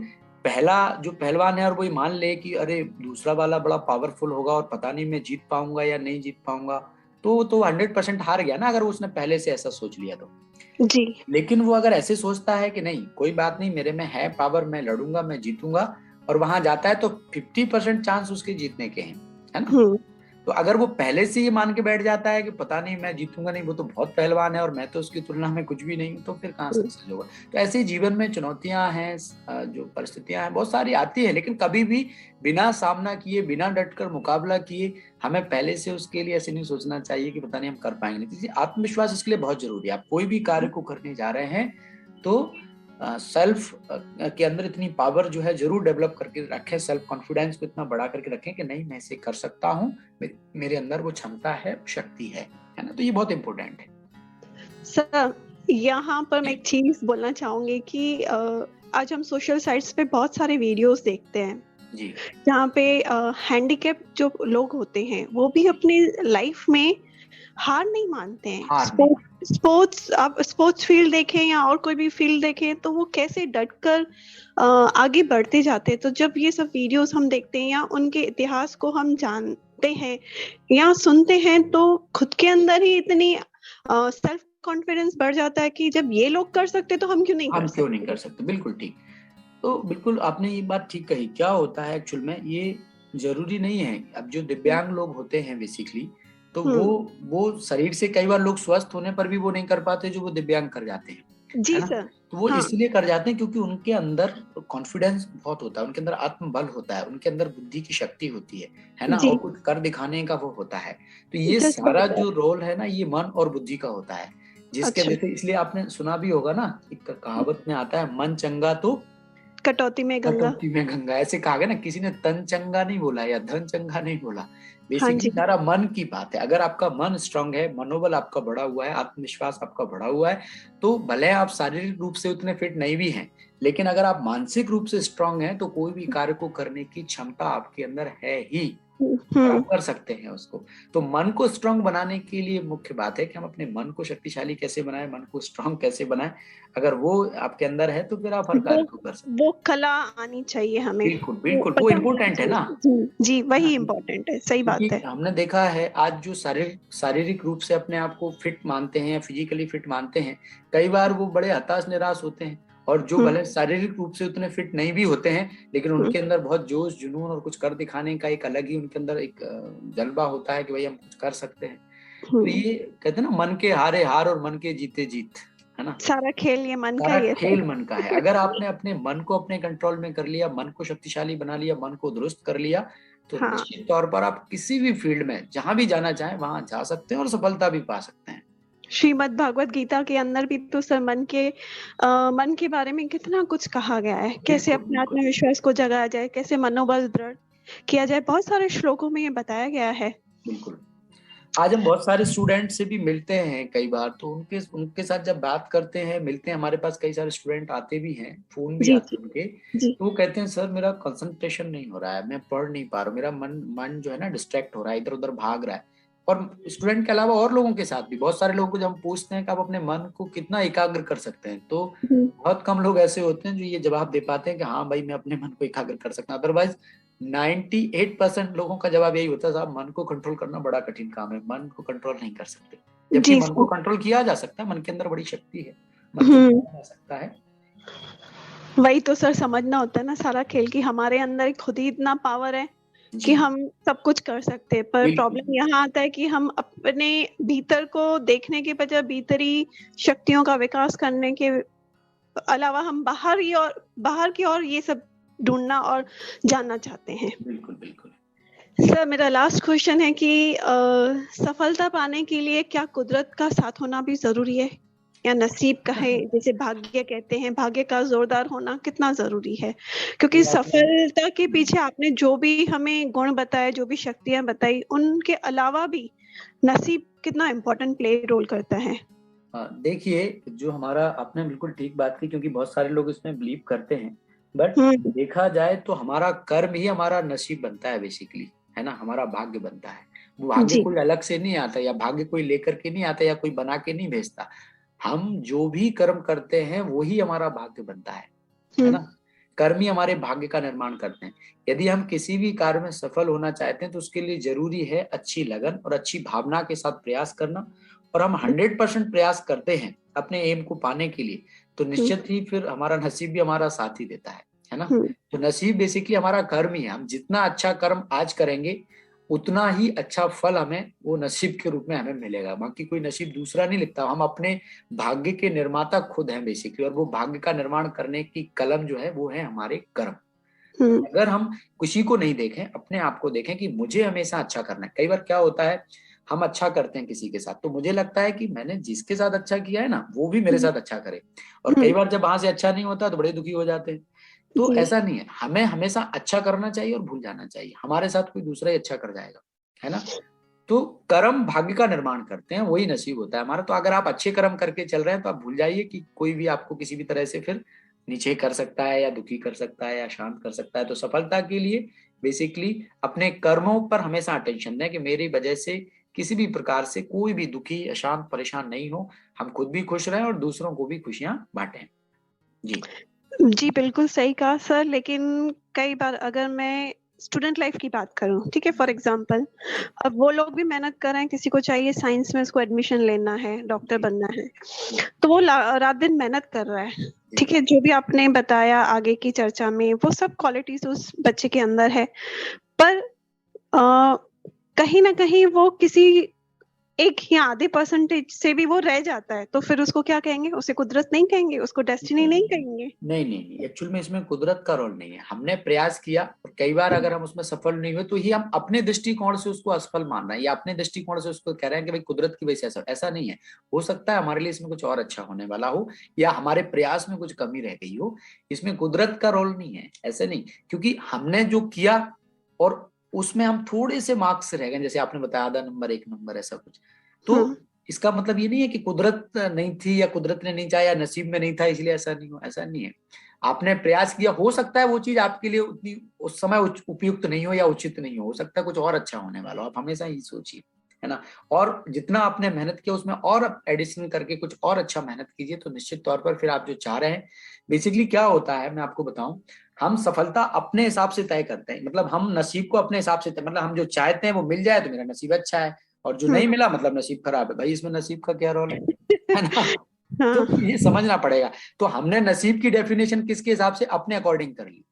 पहला जो पहलवान है और वो मान ले कि अरे दूसरा वाला बड़ा पावरफुल होगा और पता नहीं मैं जीत पाऊंगा या नहीं जीत पाऊंगा, तो वो तो 100% हार गया ना, अगर उसने पहले से ऐसा सोच लिया तो। जी। लेकिन वो अगर ऐसे सोचता है कि नहीं कोई बात नहीं, मेरे में है पावर, मैं लड़ूंगा, मैं जीतूंगा, और वहां जाता है तो 50% चांस उसके जीतने के हैं, है ना। हम्म। तो अगर वो पहले से ये मान के बैठ जाता है कि पता नहीं मैं जीतूंगा नहीं, वो तो बहुत पहलवान है और मैं तो उसकी तुलना में कुछ भी नहीं हूँ, तो फिर कहाँ सक्सेस होगा। तो ऐसे ही जीवन में चुनौतियां हैं, जो परिस्थितियां हैं बहुत सारी आती है, लेकिन कभी भी बिना सामना किए, बिना डटकर मुकाबला किए, हमें पहले से उसके लिए ऐसे नहीं सोचना चाहिए कि पता नहीं हम कर पाएंगे। इसलिए आत्मविश्वास इसके लिए बहुत जरूरी है। आप कोई भी कार्य को करने जा रहे हैं तो सेल्फ के अंदर इतनी पावर जो है जरूर डेवलप करके रखें, सेल्फ कॉन्फिडेंस को इतना बढ़ा करके रखें कि नहीं मैं इसे कर सकता हूँ, मेरे अंदर वो क्षमता है, शक्ति है ना। तो ये बहुत इंपॉर्टेंट है। सर यहाँ पर मैं एक चीज बोलना चाहूंगी कि आज हम सोशल साइट्स पे बहुत सारे वीडियोस देखते हैं जी, जहाँ पे हैंडीकैप जो लोग होते हैं वो भी अपनी लाइफ में हार नहीं मानते हैं। स्पोर्ट्स, आप स्पोर्ट्स फील्ड देखें या और कोई भी फील्ड देखें तो वो कैसे डटकर आगे बढ़ते जाते हैं। तो जब ये सब वीडियोस हम देखते हैं या उनके इतिहास को हम जानते हैं या सुनते हैं तो खुद के अंदर ही इतनी सेल्फ कॉन्फिडेंस बढ़ जाता है कि जब ये लोग कर सकते तो हम क्यों नहीं कर सकते। बिल्कुल ठीक। तो बिल्कुल आपने ये बात ठीक कही। क्या होता है एक्चुअल में, ये जरूरी नहीं है। अब जो दिव्यांग लोग होते हैं बेसिकली, तो वो शरीर से कई बार लोग स्वस्थ होने पर भी वो नहीं कर पाते जो वो दिव्यांग कर जाते हैं, जी है ना। सर। तो वो हाँ। इसलिए कर जाते हैं क्योंकि उनके अंदर कॉन्फिडेंस बहुत होता है, उनके अंदर आत्मबल होता है, उनके अंदर बुद्धि की शक्ति होती है ना, और कुछ कर दिखाने का वो होता है। तो ये सारा जो रोल है ना, ये मन और बुद्धि का होता है, जिसके वजह से, इसलिए आपने सुना भी होगा ना, एक कहावत में आता है, मन चंगा तो कटौती में गंगा। ऐसे कहा गया ना, किसी ने तन चंगा नहीं बोला या धन चंगा नहीं बोला। हाँ बेसिकली सारा मन की बात है। अगर आपका मन स्ट्रांग है, मनोबल आपका बढ़ा हुआ है, आत्मविश्वास आपका बढ़ा हुआ है, तो भले आप शारीरिक रूप से उतने फिट नहीं भी हैं, लेकिन अगर आप मानसिक रूप से स्ट्रांग हैं तो कोई भी कार्य को करने की क्षमता आपके अंदर है ही, आप कर सकते हैं उसको। तो मन को स्ट्रांग बनाने के लिए मुख्य बात है कि हम अपने मन को शक्तिशाली कैसे बनाएं, मन को स्ट्रांग कैसे बनाएं। अगर वो आपके अंदर है तो फिर आप हर कार्य को कर सकते हैं। वो कला आनी चाहिए हमें। बिल्कुल बिल्कुल, वो इम्पोर्टेंट है ना। जी वही इम्पोर्टेंट है, सही बात है। हमने देखा है आज जो शारीरिक रूप से अपने आप को फिट मानते हैं या फिजिकली फिट मानते हैं, कई बार वो बड़े हताश निराश होते हैं। और जो भले शारीरिक रूप से उतने फिट नहीं भी होते हैं, लेकिन उनके अंदर बहुत जोश जुनून और कुछ कर दिखाने का एक अलग ही उनके अंदर एक जज्बा होता है कि भाई हम कुछ कर सकते हैं। तो ये कहते हैं ना, मन के हारे हार और मन के जीते जीत, है ना। सारा खेल ये मन का सारा खेल मन का है। अगर आपने अपने मन को अपने कंट्रोल में कर लिया, मन को शक्तिशाली बना लिया, मन को दुरुस्त कर लिया, तो निश्चित तौर पर आप किसी भी फील्ड में जहां भी जाना चाहें वहां जा सकते हैं और सफलता भी पा सकते हैं। श्रीमद् भागवत गीता के अंदर भी तो सर मन के बारे में कितना कुछ कहा गया है, कैसे अपने आत्मविश्वास को जगाया जाए, कैसे मनोबल दृढ़ किया जाए, बहुत सारे श्लोकों में ये बताया गया है। बिल्कुल। आज हम बहुत सारे स्टूडेंट से भी मिलते हैं कई बार, तो उनके साथ जब बात करते हैं, मिलते हैं, हमारे पास कई सारे स्टूडेंट आते भी हैं, फोन भी आते हैं उनके, तो वो कहते हैं सर मेरा कंसंट्रेशन नहीं हो रहा है, मैं पढ़ नहीं पा रहा हूँ, मेरा मन जो है ना डिस्ट्रैक्ट हो रहा है, इधर उधर भाग रहा है। और स्टूडेंट के अलावा और लोगों के साथ भी, बहुत सारे लोगों को जब हम पूछते हैं कि आप अपने मन को कितना एकाग्र कर सकते हैं, तो बहुत कम लोग ऐसे होते हैं जो ये जवाब दे पाते हैं कि हाँ भाई मैं अपने मन को एकाग्र कर सकता हूँ। अदरवाइज 98% लोगों का जवाब यही होता है साहब मन को कंट्रोल करना बड़ा कठिन काम है, मन को कंट्रोल नहीं कर सकते। जबकि मन को कंट्रोल किया जा सकता है, मन के अंदर बड़ी शक्ति है, मन को बनाया जा सकता है। वही तो सर समझना होता है ना सारा खेल, कि हमारे अंदर खुद ही इतना पावर है कि हम सब कुछ कर सकते हैं। पर प्रॉब्लम यहाँ आता है कि हम अपने भीतर को देखने के बजाय भीतरी शक्तियों का विकास करने के अलावा हम बाहर की ओर ये सब ढूंढना और जानना चाहते हैं। बिल्कुल बिल्कुल। सर मेरा लास्ट क्वेश्चन है कि सफलता पाने के लिए क्या कुदरत का साथ होना भी जरूरी है, या नसीब का है, जैसे भाग्य कहते हैं, भाग्य का जोरदार होना कितना जरूरी है? क्योंकि सफलता के पीछे आपने जो भी हमें गुण बताए, जो भी शक्तियां बताई, उनके अलावा भी नसीब कितना इम्पोर्टेंट प्ले रोल करता है। देखिए, जो हमारा, आपने बिल्कुल ठीक बात की, क्योंकि बहुत सारे लोग इसमें बिलीव करते हैं, बट देखा जाए तो हमारा कर्म ही हमारा नसीब बनता है बेसिकली, है ना, हमारा भाग्य बनता है। वो भाग्य कोई अलग से नहीं आता, या भाग्य कोई लेकर के नहीं आता, या कोई बना के नहीं भेजता। हम जो भी कर्म करते हैं वही हमारा भाग्य बनता है ना। कर्म ही हमारे भाग्य का निर्माण करते हैं। यदि हम किसी भी कार्य में सफल होना चाहते हैं तो उसके लिए जरूरी है अच्छी लगन और अच्छी भावना के साथ प्रयास करना। और हम 100% प्रयास करते हैं अपने एम को पाने के लिए, तो निश्चित ही फिर हमारा नसीब भी हमारा साथ ही देता है ना। तो नसीब बेसिकली हमारा कर्म ही है। हम जितना अच्छा कर्म आज करेंगे उतना ही अच्छा फल हमें वो नसीब के रूप में हमें मिलेगा। बाकी कोई नसीब दूसरा नहीं लिखता। हम अपने भाग्य के निर्माता खुद हैं बेसिकली, और वो भाग्य का निर्माण करने की कलम जो है वो है हमारे कर्म। अगर हम किसी को नहीं देखें, अपने आप को देखें कि मुझे हमेशा अच्छा करना है। कई बार क्या होता है, हम अच्छा करते हैं किसी के साथ तो मुझे लगता है कि मैंने जिसके साथ अच्छा किया है ना वो भी मेरे साथ अच्छा करे, और कई बार जब वहां से अच्छा नहीं होता तो बड़े दुखी हो जाते हैं। तो ऐसा नहीं है, हमें हमेशा अच्छा करना चाहिए और भूल जाना चाहिए, हमारे साथ कोई दूसरा ही अच्छा कर जाएगा, है ना। तो कर्म भाग्य का निर्माण करते हैं, वही नसीब होता है हमारा। तो अगर आप अच्छे कर्म करके चल रहे हैं तो आप भूल जाइए कि कोई भी आपको किसी भी तरह से फिर नीचे कर सकता है, या दुखी कर सकता है, या शांत कर सकता है। तो सफलता के लिए बेसिकली अपने कर्मों पर हमेशा अटेंशन दें कि मेरी वजह से किसी भी प्रकार से कोई भी दुखी, अशांत, परेशान नहीं हो। हम खुद भी खुश रहें और दूसरों को भी खुशियां बांटें। जी जी, बिल्कुल सही कहा सर। लेकिन कई बार अगर मैं स्टूडेंट लाइफ की बात करूं, ठीक है, फॉर एग्जांपल, अब वो लोग भी मेहनत कर रहे हैं, किसी को चाहिए साइंस में उसको एडमिशन लेना है, डॉक्टर बनना है, तो वो रात दिन मेहनत कर रहा है, ठीक है। जो भी आपने बताया आगे की चर्चा में वो सब क्वालिटीज उस बच्चे के अंदर है, पर कहीं ना कहीं वो किसी एक या आधे परसेंटेज से भी वो रह जाता है, तो फिर उसको क्या कहेंगे? उसे कुदरत नहीं कहेंगे, उसको डेस्टिनी नहीं कहेंगे? नहीं नहीं नहीं, एक्चुअल में इसमें कुदरत का रोल नहीं है। हमने प्रयास किया और कई बार अगर हम उसमें सफल नहीं हुए तो ही हम अपने दृष्टिकोण से उसको असफल मान रहे हैं, या अपने दृष्टिकोण से उसको कह रहे हैं कि भाई कुदरत की वजह से ऐसा। ऐसा नहीं है। हो सकता है हमारे लिए इसमें कुछ और अच्छा होने वाला हो, या हमारे प्रयास में कुछ कमी रह गई हो। इसमें कुदरत का रोल नहीं है, ऐसे नहीं। क्योंकि हमने जो किया और उसमें हम थोड़े से मार्क्स रह गए, जैसे आपने बताया आधा नंबर, एक नंबर, ऐसा कुछ। तो इसका मतलब ये नहीं है कि कुदरत नहीं थी, या कुदरत ने नहीं चाहा, या नसीब में नहीं था इसलिए ऐसा नहीं हो, ऐसा नहीं है। आपने प्रयास किया, हो सकता है वो चीज आपके लिए उतनी उस समय उपयुक्त नहीं हो या उचित नहीं हो सकता है कुछ और अच्छा होने वाला हो। आप हमेशा ही सोचिए, है ना। और जितना आपने मेहनत किया उसमें और एडिशन करके कुछ और अच्छा मेहनत कीजिए, तो निश्चित तौर पर फिर आप जो चाह रहे हैं। बेसिकली क्या होता है, मैं आपको बताऊं, हम सफलता अपने हिसाब से तय करते हैं। मतलब हम नसीब को अपने हिसाब से मतलब हम जो चाहते हैं वो मिल जाए तो मेरा नसीब अच्छा है, और जो नहीं मिला मतलब नसीब खराब है। भाई इसमें नसीब का क्या रोल है ना। तो ये समझना पड़ेगा। तो हमने नसीब की डेफिनेशन किसके हिसाब से, अपने अकॉर्डिंग कर ली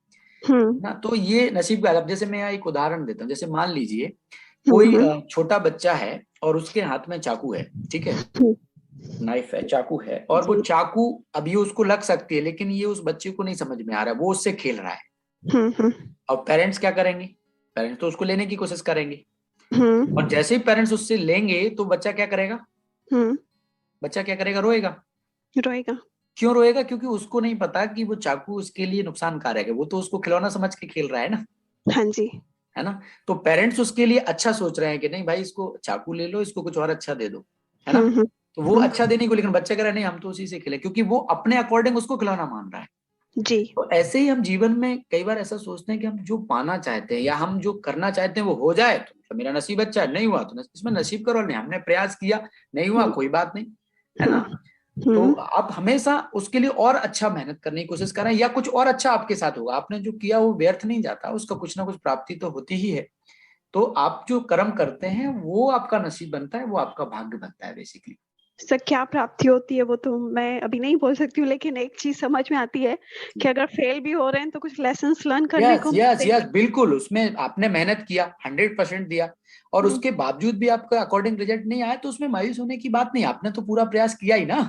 ना। तो ये नसीब का, अब जैसे मैं यहाँ एक उदाहरण देता हूँ। जैसे मान लीजिए कोई छोटा बच्चा है और उसके हाथ में चाकू है, ठीक है, नाइफ है, चाकू है, और वो चाकू अभी उसको लग सकती है, लेकिन ये उस बच्चे को नहीं समझ में आ रहा है, वो उससे खेल रहा है। और पेरेंट्स क्या करेंगे, पेरेंट्स तो उसको लेने की कोशिश करेंगे। और जैसे ही पेरेंट्स उससे लेंगे तो बच्चा क्या करेगा, बच्चा क्या करेगा, रोएगा। रोएगा। क्यों रोएगा? क्योंकि उसको नहीं पता कि वो चाकू उसके लिए नुकसानकारक है। वो तो उसको खिलौना समझ के खेल रहा है ना। हाँ जी। है ना। तो पेरेंट्स उसके लिए अच्छा सोच रहे हैं कि नहीं भाई इसको चाकू ले लो, इसको कुछ और अच्छा दे दो, है ना। तो वो अच्छा देने को, लेकिन बच्चा कह रहा है नहीं हम तो उसी से खेले, क्योंकि वो अपने अकॉर्डिंग उसको खिलौना मान रहा है। जी। तो ऐसे ही हम जीवन में कई बार ऐसा सोचते हैं कि हम जो पाना चाहते हैं या हम जो करना चाहते हैं वो हो जाए तो मेरा नसीब अच्छा है, नहीं हुआ तो इसमें नसीब का रोल नहीं। हमने प्रयास किया, नहीं हुआ कोई बात नहीं, है ना। तो आप हमेशा उसके लिए और अच्छा मेहनत करने की कोशिश करें, या कुछ और अच्छा आपके साथ होगा। आपने जो किया वो व्यर्थ नहीं जाता, उसका कुछ ना कुछ प्राप्ति तो होती ही है। तो आप जो कर्म करते हैं वो आपका नसीब बनता है, वो आपका भाग्य बनता है बेसिकली। सर क्या प्राप्ति होती है वो तो मैं अभी नहीं बोल सकती हूँ, लेकिन एक चीज समझ में आती है कि अगर फेल भी हो रहे हैं तो कुछ लेसन्स लर्न करने को यस यस बिल्कुल। उसमें आपने मेहनत किया, 100% दिया, और उसके बावजूद भी आपका अकॉर्डिंग रिजल्ट नहीं आया तो उसमें मायूस होने की बात नहीं। आपने तो पूरा प्रयास किया ही ना।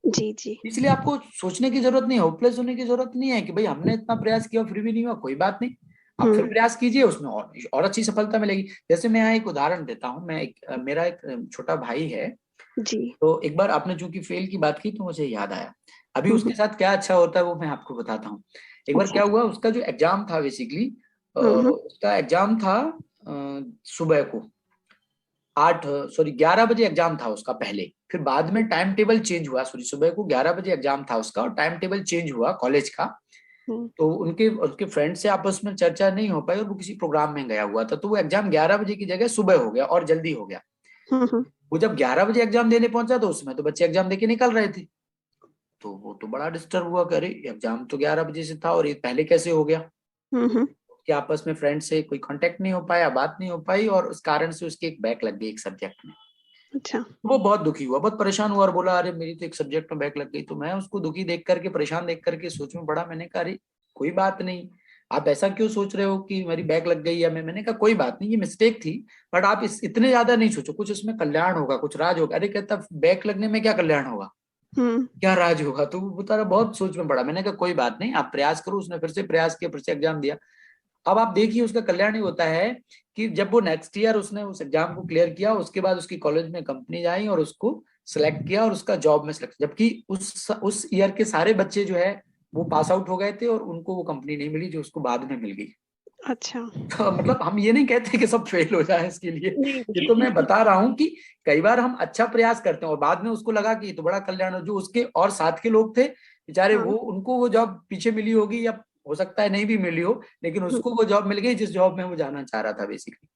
जी जी। इसलिए आपको सोचने की जरूरत नहीं, होपलेस होने की जरूरत नहीं है कि भाई हमने इतना प्रयास किया फिर भी नहीं हुआ, कोई बात नहीं। आप फिर प्रयास कीजिए, उसमें और अच्छी सफलता मिलेगी। जैसे मैं यहाँ एक उदाहरण देता हूँ। मेरा एक छोटा भाई है जी। तो एक बार आपने चूंकि फेल की बात की तो मुझे याद आया। अभी उसके साथ क्या अच्छा होता है वो मैं आपको बताता हूँ। एक बार क्या हुआ, उसका जो एग्जाम था बेसिकली, उसका एग्जाम था सुबह को 11 बजे एग्जाम था उसका पहले। फिर बाद में टाइम टेबल चेंज हुआ, सॉरी, सुबह को 11 बजे एग्जाम था उसका और टाइम टेबल चेंज हुआ कॉलेज का। तो उनके उनके फ्रेंड से आपस में चर्चा नहीं हो पाई और वो किसी प्रोग्राम में गया हुआ था, तो वो एग्जाम 11 बजे की जगह सुबह हो गया और जल्दी हो गया। वो जब 11 बजे एग्जाम देने पहुंचा तो उसमें तो बच्चे एग्जाम देके निकल रहे थे, तो वो तो बड़ा डिस्टर्ब हुआ कि अरे एग्जाम तो 11 बजे से था और ये पहले कैसे हो गया। कि आपस में फ्रेंड से कोई कांटेक्ट नहीं हो पाया, बात नहीं हो पाई और उस कारण से उसके एक बैक लग गई एक सब्जेक्ट में। अच्छा। वो बहुत दुखी हुआ, बहुत परेशान हुआ और बोला अरे मेरी तो एक सब्जेक्ट में बैक लग गई। तो मैं उसको दुखी देख करके, परेशान देख करके सोच में पड़ा। मैंने कहा अरे कोई बात नहीं, आप ऐसा क्यों सोच रहे हो कि मेरी बैक लग गई है। मैंने कहा कोई बात नहीं, ये मिस्टेक थी, बट आप इतने ज्यादा नहीं सोचो, कुछ इसमें कल्याण होगा, कुछ राज होगा। अरे कहता बैक लगने में क्या कल्याण होगा, क्या राज होगा। तो वो तारा बहुत सोच में पड़ा। मैंने कहा कोई बात नहीं, आप प्रयास करो। उसने फिर से प्रयास किया, फिर से एग्जाम दिया। अब आप देखिए उसका कल्याण ही होता है कि जब वो नेक्स्ट ईयर उसने उस एग्जाम को क्लियर किया, उसके बाद उसकी कॉलेज में कंपनी आई और उसको सिलेक्ट किया और उसका जॉब में सिलेक्ट, जबकि उस ईयर के सारे बच्चे जो है वो पास आउट हो गए थे और उनको वो कंपनी नहीं मिली जो उसको बाद में मिल गई। अच्छा। तो मतलब हम ये नहीं कहते कि सब फेल हो जाए इसके लिए, ये तो मैं नहीं। बता रहा हूँ कि कई बार हम अच्छा प्रयास करते हैं और बाद में उसको लगा कि ये तो बड़ा कल्याण हो। जो उसके और साथ के लोग थे बेचारे, हाँ। वो उनको वो जॉब पीछे मिली होगी या हो सकता है नहीं भी मिली हो, लेकिन उसको वो जॉब मिल गई जिस जॉब में वो जाना चाह रहा था बेसिकली।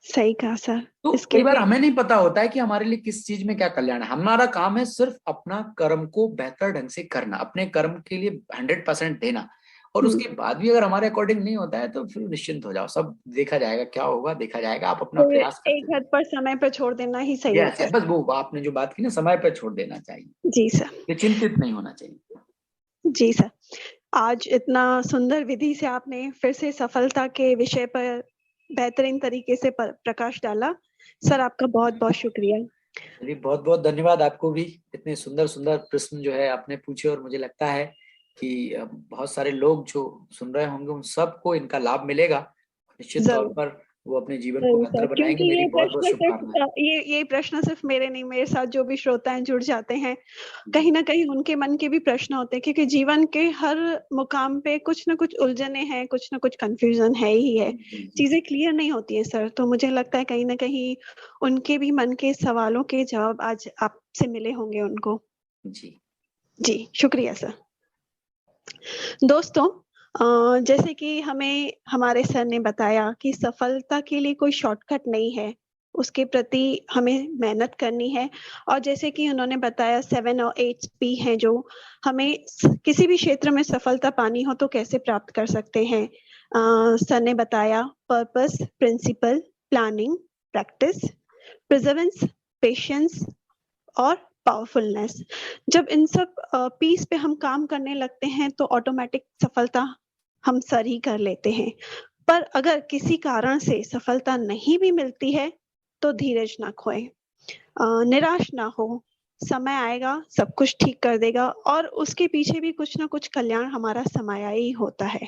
सही कहा सर। तो इसके कई बार लिए हमें नहीं पता होता है कि हमारे लिए किस चीज में क्या कल्याण है। हमारा काम है सिर्फ अपना कर्म को बेहतर ढंग से करना, अपने कर्म के लिए 100% देना, और उसके बाद भी अगर हमारे अकॉर्डिंग नहीं होता है तो फिर निश्चिंत हो जाओ, सब देखा जाएगा, क्या होगा देखा जाएगा। आप अपना तो प्रयास करते एक हद पर समय पर छोड़ देना ही सही रहिए। होता है। बस वो आपने जो बात की ना, समय पर छोड़ देना चाहिए, जी सर। ये चिंतित नहीं होना चाहिए। जी सर। आज इतना सुंदर विधि से आपने फिर से सफलता के विषय पर बेहतरीन तरीके से प्रकाश डाला। सर आपका बहुत बहुत शुक्रिया। चलिए बहुत बहुत धन्यवाद आपको भी, इतने सुंदर सुंदर प्रश्न जो है आपने पूछे और मुझे लगता है कि बहुत सारे लोग जो सुन रहे होंगे उन सबको इनका लाभ मिलेगा। निश्चित तौर जरूर। पर वो अपने जीवन को जरूर बेहतर सर, बनाएंगे। क्योंकि मेरी ये बहुत बहुत प्रश्न शुभकामनाएं। सिर्फ ये प्रश्न सिर्फ मेरे नहीं, मेरे साथ जो भी श्रोता हैं जुड़ जाते हैं, जी कहीं ना कहीं उनके मन के भी प्रश्न होते हैं, क्योंकि जीवन के हर मुकाम पे कुछ ना कुछ उलझने हैं, कुछ ना कुछ कंफ्यूजन है ही है, जी जी चीजें क्लियर नहीं होती है सर। तो मुझे लगता है कहीं ना कहीं उनके भी मन के सवालों के जवाब आज आपसे मिले होंगे उनको। जी। जी शुक्रिया सर। दोस्तों, जैसे कि हमें हमारे सर ने बताया कि सफलता के लिए कोई शॉर्टकट नहीं है, उसके प्रति हमें मेहनत करनी है। और जैसे कि उन्होंने बताया 7 और 8 पी हैं जो हमें किसी भी क्षेत्र में सफलता पानी हो तो कैसे प्राप्त कर सकते हैं। सर ने बताया purpose, principal, planning, practice, perseverance, patience और पावरफुलनेस। जब इन सब पीस पे हम काम करने लगते हैं तो ऑटोमेटिक सफलता हम सर ही कर लेते हैं। पर अगर किसी कारण से सफलता नहीं भी मिलती है तो धीरज ना खोए, निराश ना हो। समय आएगा, सब कुछ ठीक कर देगा और उसके पीछे भी कुछ ना कुछ कल्याण हमारा समाया ही होता है।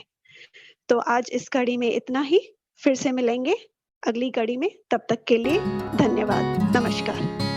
तो आज इस कड़ी में इतना ही, फिर से मिलेंगे अगली कड़ी में। तब तक के लिए धन्यवाद, नमस्कार।